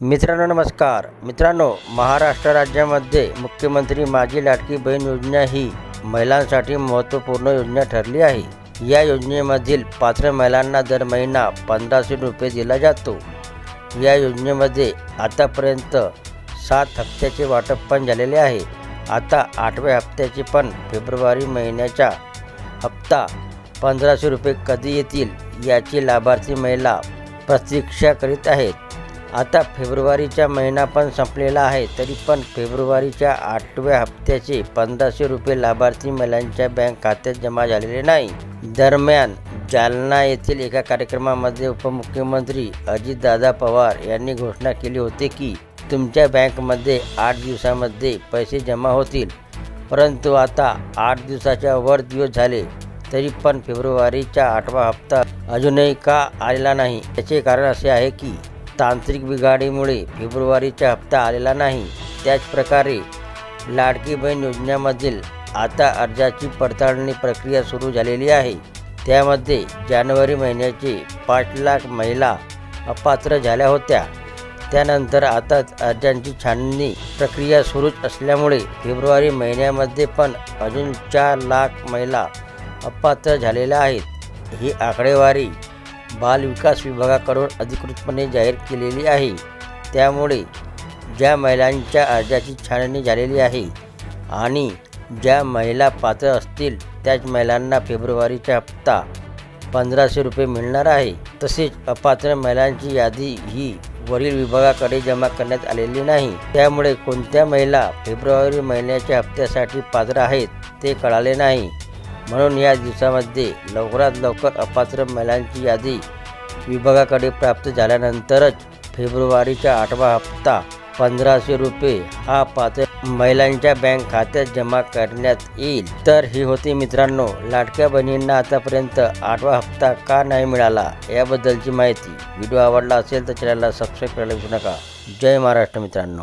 मित्रांनो नमस्कार मित्रांनो, महाराष्ट्र राज्यामध्ये मुख्यमंत्री माझी लाडकी बहीण योजना ही महिलांसाठी महत्त्वपूर्ण योजना ठरली आहे। या योजनेमधील पात्र महिलांना दर महिना 1500 रुपये दिला जातो। या योजनेमध्ये आतापर्यंत 7 हप्त्याचे वाटप पण झालेले आहे। आता 8व्या हप्त्याचे पण फेब्रुवारी महिन्याचा हप्ता 1500 रुपये कधी येतील याची लाभार्थी महिला प्रतीक्षा करीत आहेत। आता फेब्रुवारीचा महिना पण संपलेला आहे, तरी पण फेब्रुवारीच्या 8व्या हप्त्याचे 1500 रुपये लाभार्थी महिलांच्या बँक खात्यात जमा झालेले नाही। दरम्यान जालना येथील एका कार्यक्रमामध्ये उपमुख्यमंत्री अजितदादा पवार यांनी घोषणा केली होती की तुमच्या बँकमध्ये 8 दिवसांमध्ये पैसे जमा होतील। परंतु आता 8 दिवसाच्या वर दिवस झाले तरी पण फेब्रुवारीचा 8वा हप्ता अजूनही का आलेला नाही। याचे कारण असे आहे की तांत्रिक बिघाडीमुळे फेब्रुवारीचा हप्ता आलेला नाही। त्याचप्रकारे लाडकी बहीण योजनेमधील आता अर्जाची पडताळणी प्रक्रिया सुरू झालेली आहे। त्यामध्ये जानेवारी महिन्याचे 5 लाख महिला अपात्र झाल्या होत्या। त्यानंतर आता अर्जांची छाननी प्रक्रिया सुरूच असल्यामुळे फेब्रुवारी महिन्यामध्ये पण अजून 4 लाख महिला अपात्र झालेल्या आहेत। ही आकडेवारी बाल विकास विभागाकडून अधिकृतपणे जाहीर केलेली आहे। त्यामुळे ज्या महिलांच्या अर्जाची छाननी झालेली आहे आणि ज्या महिला पात्र असतील त्याच महिलांना फेब्रुवारीचा हप्ता 1500 रुपये मिळणार आहे। तसेच अपात्र महिलांची यादी ही वरील विभागाकडे जमा करण्यात आलेली नाही। त्यामुळे कोणत्या महिला फेब्रुवारी महिन्याच्या हप्त्यासाठी पात्र आहेत ते कळाले नाही। म्हणून या दिवसामध्ये लवकरात लवकर अपात्र महिलांची यादी विभागाकडे प्राप्त झाल्यानंतरच फेब्रुवारीचा 8वा हप्ता 1500 रुपये हा पात्र महिलांच्या बँक खात्यात जमा करण्यात येईल। तर ही होती मित्रांनो लाडक्या बहिणींना आतापर्यंत 8वा हप्ता का नाही मिळाला याबद्दलची माहिती। व्हिडिओ आवडला असेल तर चॅनलला सबस्क्राईब करायला विसरू नका। जय महाराष्ट्र मित्रांनो।